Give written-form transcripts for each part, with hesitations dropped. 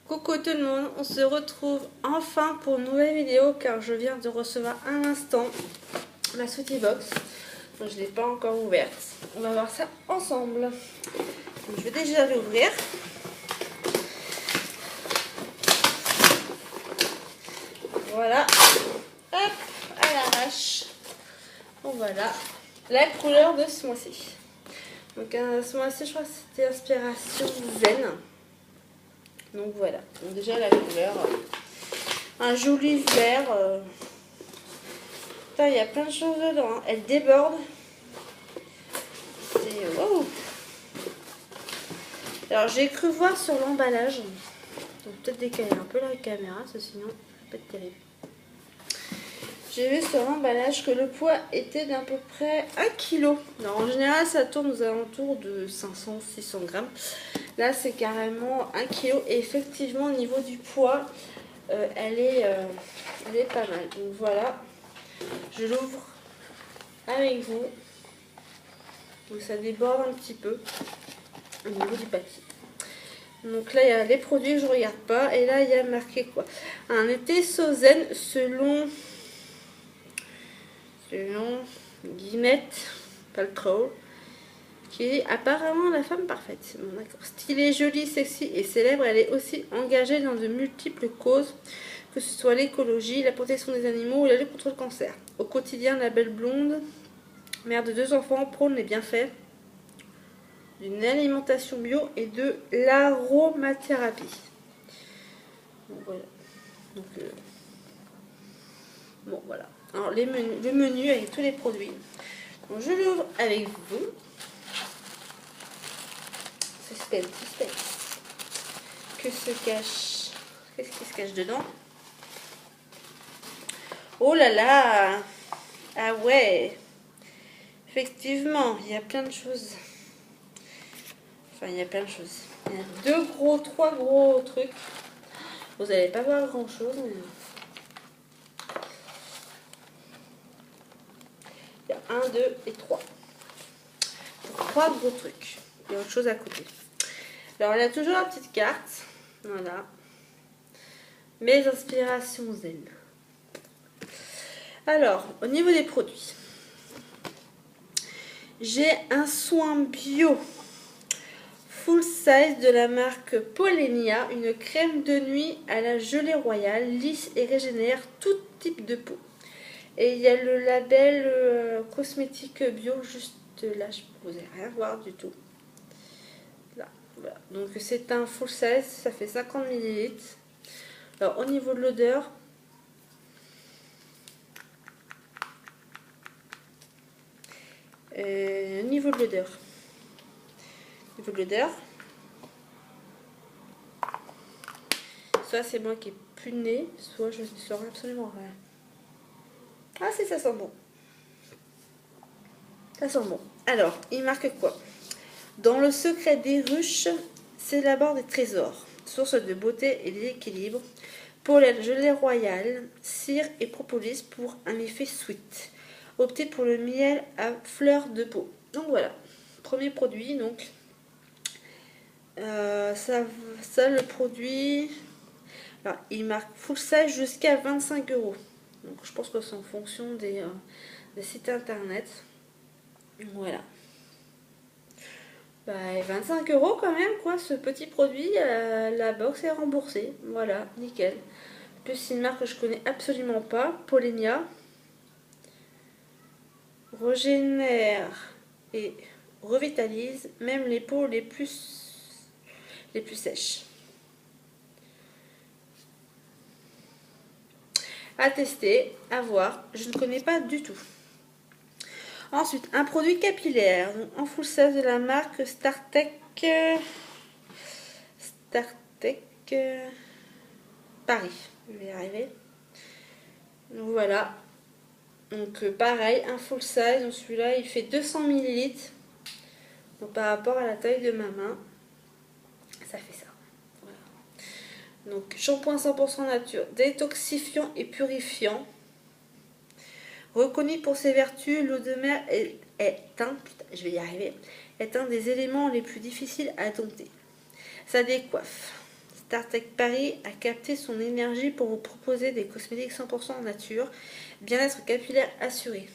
Coucou tout le monde, on se retrouve enfin pour une nouvelle vidéo car je viens de recevoir un instant ma Sweetie Box. Donc, je ne l'ai pas encore ouverte. On va voir ça ensemble. Donc, je vais déjà l'ouvrir. Voilà. Hop, à l'arrache. Donc voilà la couleur de ce mois-ci. Donc ce mois-ci je crois que c'était inspiration zen. Donc voilà, donc déjà la couleur, un joli vert. Putain, il y a plein de choses dedans, hein. Elle déborde. C'est wow. Alors j'ai cru voir sur l'emballage, donc peut-être décaler un peu la caméra, sinon ça peut être terrible. J'ai vu sur l'emballage que le poids était d'à peu près 1 kg. Alors en général ça tourne aux alentours de 500-600 grammes. Là c'est carrément 1 kg et effectivement au niveau du poids elle est pas mal. Donc voilà, je l'ouvre avec vous. Donc ça déborde un petit peu au niveau du papier. Donc là il y a les produits que je regarde pas et là il y a marqué quoi, un été zen selon Gwyneth Paltrow, qui est apparemment la femme parfaite. Bon, d'accord. Stylée, jolie, sexy et célèbre, elle est aussi engagée dans de multiples causes, que ce soit l'écologie, la protection des animaux ou la lutte contre le cancer. Au quotidien, la belle blonde, mère de 2 enfants, prône les bienfaits d'une alimentation bio et de l'aromathérapie. Donc, voilà. Donc, bon, voilà. Alors, le menu avec tous les produits. Donc, je l'ouvre avec vous. Suspense, suspense. Que se cache? Qu'est-ce qui se cache dedans? Oh là là! Ah ouais! Effectivement, il y a plein de choses. Enfin, il y a plein de choses. Il y a 3 gros trucs. Vous n'allez pas voir grand chose, mais... il y a 1, 2 et 3. 3 gros trucs. Il y a autre chose à côté. Alors, il y a toujours la petite carte. Voilà. Mes inspirations zen. Alors, au niveau des produits. J'ai un soin bio full size de la marque Polenia. Une crème de nuit à la gelée royale. Lisse et régénère tout type de peau. Et il y a le label cosmétique bio juste là, vous n'allez rien voir du tout. Là, voilà. Donc c'est un full size, ça fait 50 ml. Alors au niveau de l'odeur, soit c'est moi qui ai plus de nez, soit je ne saurais absolument rien. Ah si, ça sent bon. Ça sent bon. Alors, il marque quoi? Dans le secret des ruches s'élaborent des trésors, source de beauté et d'équilibre. Pollen, gelée royale, cire et propolis pour un effet sweet. Optez pour le miel à fleur de peau. Donc voilà, premier produit. Donc ça le produit. Alors, il marque full size jusqu'à 25 €. Donc je pense que c'est en fonction des sites internet. Voilà. Bah, 25 € quand même, quoi, ce petit produit. La box est remboursée. Voilà, nickel. En plus, c'est une marque que je connais absolument pas. Polenia. Régénère et revitalise même les peaux les plus sèches. À tester, à voir. Je ne connais pas du tout. Ensuite, un produit capillaire en full size de la marque StarTech Paris. Je vais y arriver. Donc voilà. Donc pareil, un full size. Donc celui-là, il fait 200 ml. Donc par rapport à la taille de ma main, ça fait ça. Voilà. Donc shampoing 100% nature, détoxifiant et purifiant. Reconnu pour ses vertus, l'eau de mer est un des éléments les plus difficiles à dompter. Ça décoiffe, StarTech Paris a capté son énergie pour vous proposer des cosmétiques 100% nature, bien-être capillaire assuré.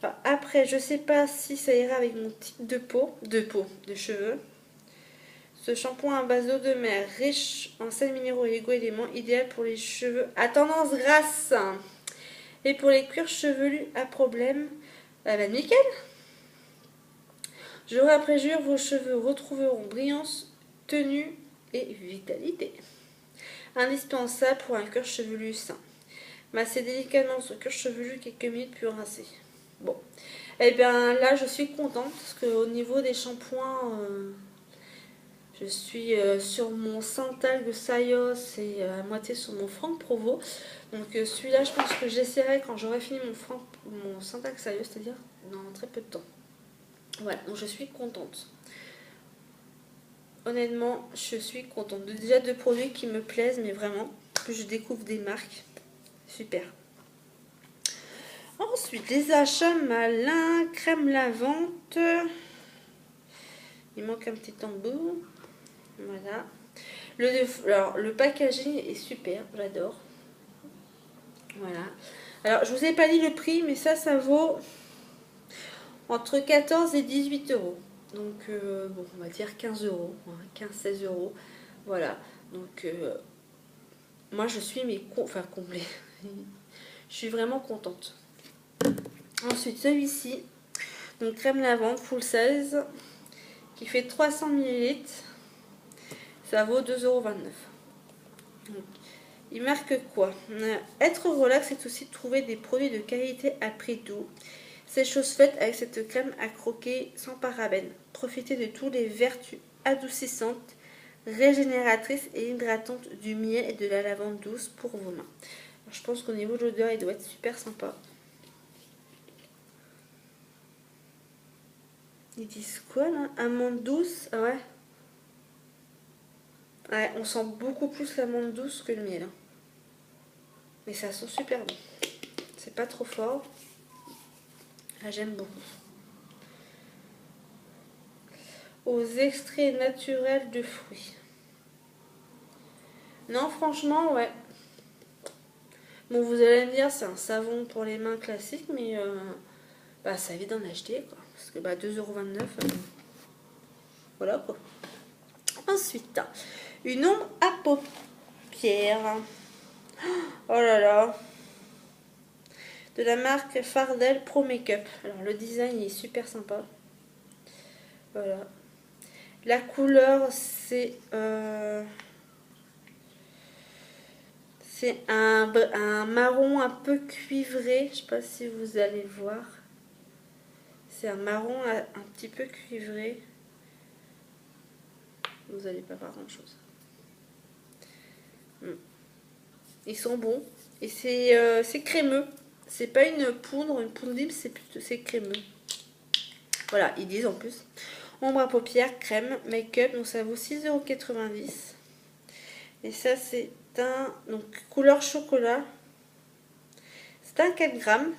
Alors, après, je sais pas si ça ira avec mon type de cheveux. Ce shampoing à base d'eau de mer, riche en sels minéraux et égo-éléments, idéal pour les cheveux à tendance grasse et pour les cuirs chevelus à problème. Bah nickel. Jour après jour, vos cheveux retrouveront brillance, tenue et vitalité. Indispensable pour un cuir chevelu sain. Massez délicatement ce cuir chevelu quelques minutes puis rincer. Bon, et bien là je suis contente parce qu'au niveau des shampoings, je suis sur mon Santal Sayos et à moitié sur mon Franck Provo. Donc celui-là je pense que j'essaierai quand j'aurai fini mon Santal Sayos, c'est-à-dire dans très peu de temps. Voilà, donc je suis contente. Honnêtement, je suis contente. Déjà deux produits qui me plaisent, mais vraiment, que je découvre des marques. Super. Ensuite, les achats malins, crème lavante. Il manque un petit tambour. Voilà. Alors, le packaging est super, j'adore. Voilà. Alors, je vous ai pas dit le prix, mais ça vaut entre 14 et 18 euros. Donc, bon, on va dire 15 euros, 15-16 euros. Voilà. Donc, moi, je suis comblée. Je suis vraiment contente. Ensuite, celui-ci, donc crème lavande full 16, qui fait 300 ml. Ça vaut 2,29 €. Il marque quoi? Être relax, c'est aussi de trouver des produits de qualité à prix doux. C'est chose faite avec cette crème à croquer sans parabènes. Profitez de toutes les vertus adoucissantes, régénératrices et hydratantes du miel et de la lavande douce pour vos mains. Alors, je pense qu'au niveau de l'odeur, il doit être super sympa. Ils disent quoi là? Amande douce? Ah ouais. Ouais, on sent beaucoup plus l'amande douce que le miel. Mais ça sent super bon. C'est pas trop fort. Là, j'aime beaucoup. Aux extraits naturels de fruits. Non, franchement, ouais. Bon, vous allez me dire, c'est un savon pour les mains classique, mais ça évite d'en acheter, quoi. Parce que 2,29 €, voilà, quoi. Ensuite, une ombre à paupières. Oh là là. De la marque Fardel Pro Makeup. Alors, le design est super sympa. Voilà. La couleur, c'est un marron un peu cuivré. Je sais pas si vous allez le voir. C'est un marron un petit peu cuivré. Vous n'allez pas voir grand chose. Ils sont bons. Et c'est crémeux. C'est pas une poudre libre, c'est crémeux. Voilà, ils disent en plus. Ombre à paupières, crème, make-up. Donc ça vaut 6,90 €. Et ça, c'est un couleur chocolat. C'est un 4 grammes.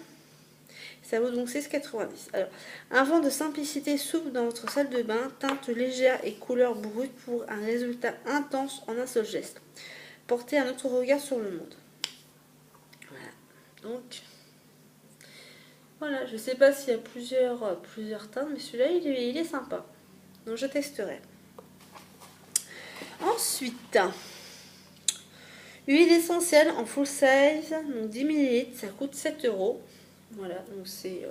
Ça vaut donc 6,90 €. Alors, un vent de simplicité souffle dans votre salle de bain, teinte légère et couleur brute pour un résultat intense en un seul geste. Portez un autre regard sur le monde. Voilà. Donc, voilà, je sais pas s'il y a plusieurs teintes, mais celui-là, il est sympa. Donc, je testerai. Ensuite, huile essentielle en full size, donc 10 ml, ça coûte 7 €. Voilà, donc c'est...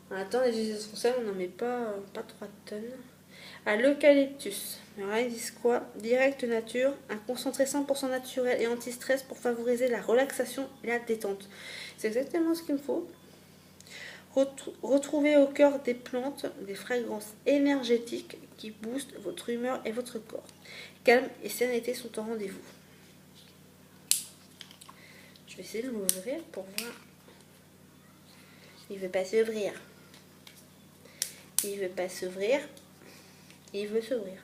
Attends, les huiles essentielles, on n'en met pas 3 tonnes. À l'eucalyptus. Alors, ils disent quoi? Direct nature, un concentré 100% naturel et anti-stress pour favoriser la relaxation et la détente. C'est exactement ce qu'il me faut. Retrouvez au cœur des plantes des fragrances énergétiques qui boostent votre humeur et votre corps. Calme et sérénité sont au rendez-vous. Je vais essayer de l'ouvrir pour voir. Il veut pas s'ouvrir. Il veut pas s'ouvrir. Il veut s'ouvrir.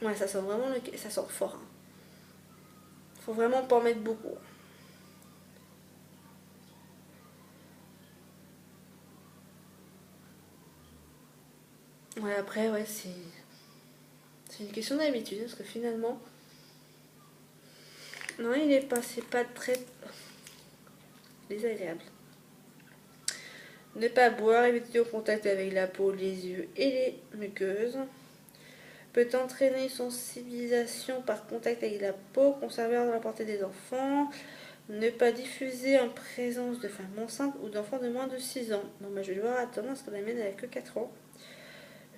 Ouais, ça sent vraiment ça sent fort. Hein. Faut vraiment pas en mettre beaucoup. Ouais, après, ouais, c'est... C'est une question d'habitude, parce que finalement... Non, il est pas, c'est pas très désagréable. Ne pas boire, éviter au contact avec la peau, les yeux et les muqueuses. Peut entraîner une sensibilisation par contact avec la peau, conserver dans la portée des enfants. Ne pas diffuser en présence de femmes enceintes ou d'enfants de moins de 6 ans. Bon, bah, je vais devoir attendre parce que la mienne n'a que 4 ans.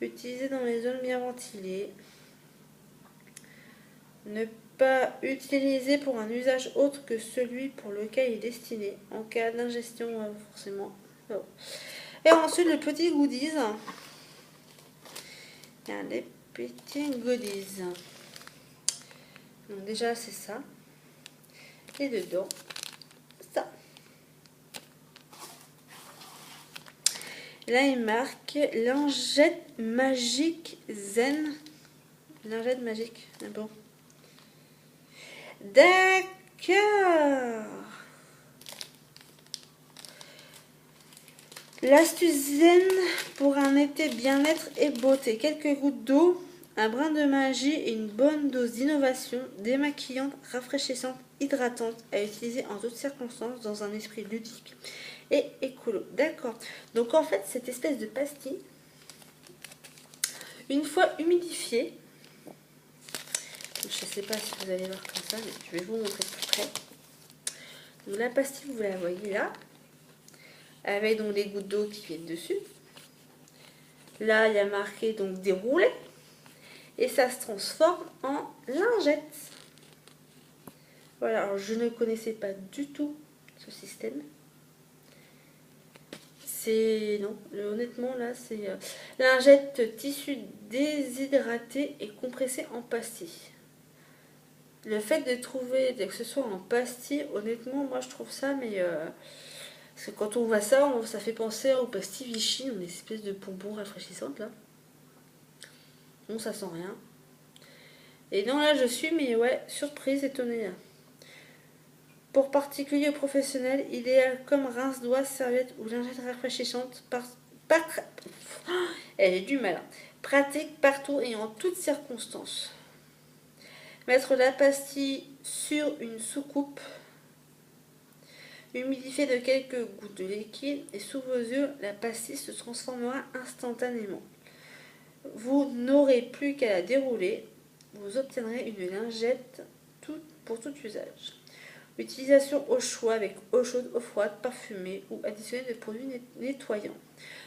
Utiliser dans les zones bien ventilées. Ne pas utiliser pour un usage autre que celui pour lequel il est destiné. En cas d'ingestion, forcément. Oh. Et ensuite, le petit goodies. Il y a des petits goodies. Donc déjà, c'est ça. Et dedans, ça. Là, il marque lingette magique zen. Lingette magique, mais bon. D'accord. L'astuce zen pour un été bien-être et beauté. Quelques gouttes d'eau, un brin de magie et une bonne dose d'innovation, démaquillante, rafraîchissante, hydratante, à utiliser en toutes circonstances dans un esprit ludique et écolo. D'accord. Donc en fait, cette espèce de pastille, une fois humidifiée, je ne sais pas si vous allez voir comme ça, mais je vais vous montrer de plus près. Donc la pastille, vous la voyez là, avec donc des gouttes d'eau qui viennent dessus. Là, il y a marqué donc déroulé, et ça se transforme en lingette. Voilà, alors je ne connaissais pas du tout ce système. C'est, non, honnêtement là, c'est lingette tissu déshydraté et compressé en pastille. Le fait de trouver, que ce soit en pastille, honnêtement, moi je trouve ça, mais parce que quand on voit ça, ça fait penser aux pastilles Vichy, des espèces de bonbons rafraîchissantes là. Bon, ça sent rien. Et non, là je suis, mais ouais, surprise, étonnée là. Pour particulier ou professionnel, idéal comme rince-doigt, serviette ou lingette rafraîchissante. Elle est du mal. Pratique partout et en toutes circonstances. Mettre la pastille sur une soucoupe. Humidifier de quelques gouttes de liquide et sous vos yeux, la pastille se transformera instantanément. Vous n'aurez plus qu'à la dérouler. Vous obtiendrez une lingette pour tout usage. Utilisation au choix avec eau chaude, eau froide, parfumée ou additionnée de produits nettoyants.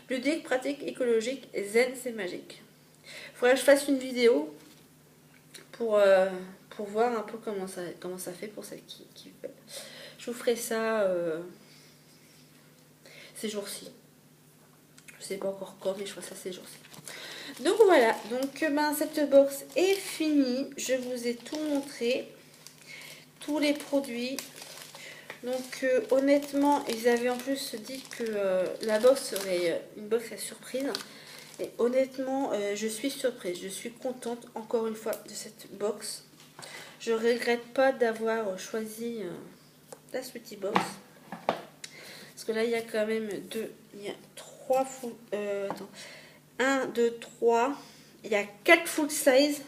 Ludique, pratique, écologique, zen, c'est magique. Il faudrait que je fasse une vidéo pour voir un peu comment ça fait pour celles qui veulent. Je vous ferai ça ces jours-ci. Je sais pas encore quand, mais je ferai ça ces jours-ci. Donc voilà, donc cette box est finie. Je vous ai tout montré. Tous les produits. Donc honnêtement, ils avaient en plus dit que la box serait une box à surprise. Et honnêtement, je suis surprise. Je suis contente encore une fois de cette box. Je regrette pas d'avoir choisi la Sweetie Box. Parce que là, il y a quand même il y a 3 full... attends. 1, 2, 3. Il y a 4 full size.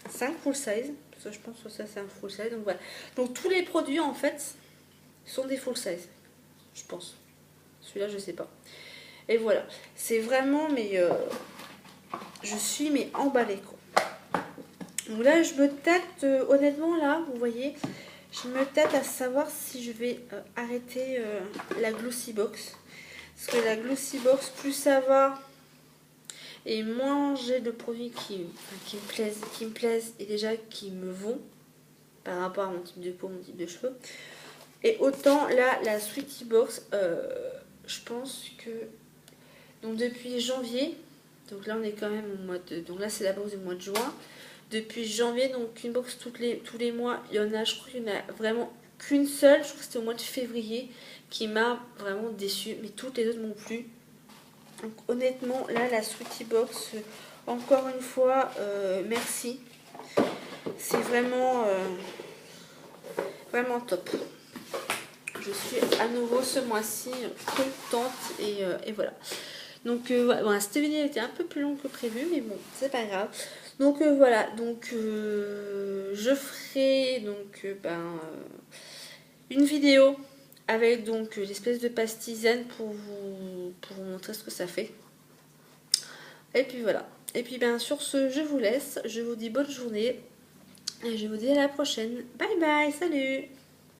5 full size. Parce que je pense que ça, c'est un full size. Donc voilà. Donc tous les produits, en fait, sont des full size. Je pense. Celui-là, je sais pas. Et voilà. C'est vraiment, mais... je suis, mais emballée, quoi. Donc là, je me tâte, honnêtement, là, vous voyez, je me tâte à savoir si je vais arrêter la Glossy Box. Parce que la Glossy Box, plus ça va, et moins j'ai de produits qui me plaisent et déjà qui me vont par rapport à mon type de peau, mon type de cheveux. Et autant là, la Sweetie Box, je pense que donc depuis janvier, donc là on est quand même au mois de, donc là c'est la box du mois de juin. Depuis janvier, donc une box tous les mois, il y en a, je crois qu'il n'y en a vraiment qu'une seule, je crois que c'était au mois de février, qui m'a vraiment déçue, mais toutes les autres m'ont plu. Donc honnêtement, là, la Sweetie Box, encore une fois, merci. C'est vraiment, vraiment top. Je suis à nouveau ce mois-ci contente et voilà. Donc voilà, cette vidéo était un peu plus longue que prévu, mais bon, c'est pas grave. Donc voilà, donc je ferai donc une vidéo avec donc l'espèce de pâte tisane pour vous montrer ce que ça fait. Et puis voilà. Et puis sur ce, je vous laisse. Je vous dis bonne journée. Et je vous dis à la prochaine. Bye bye, salut!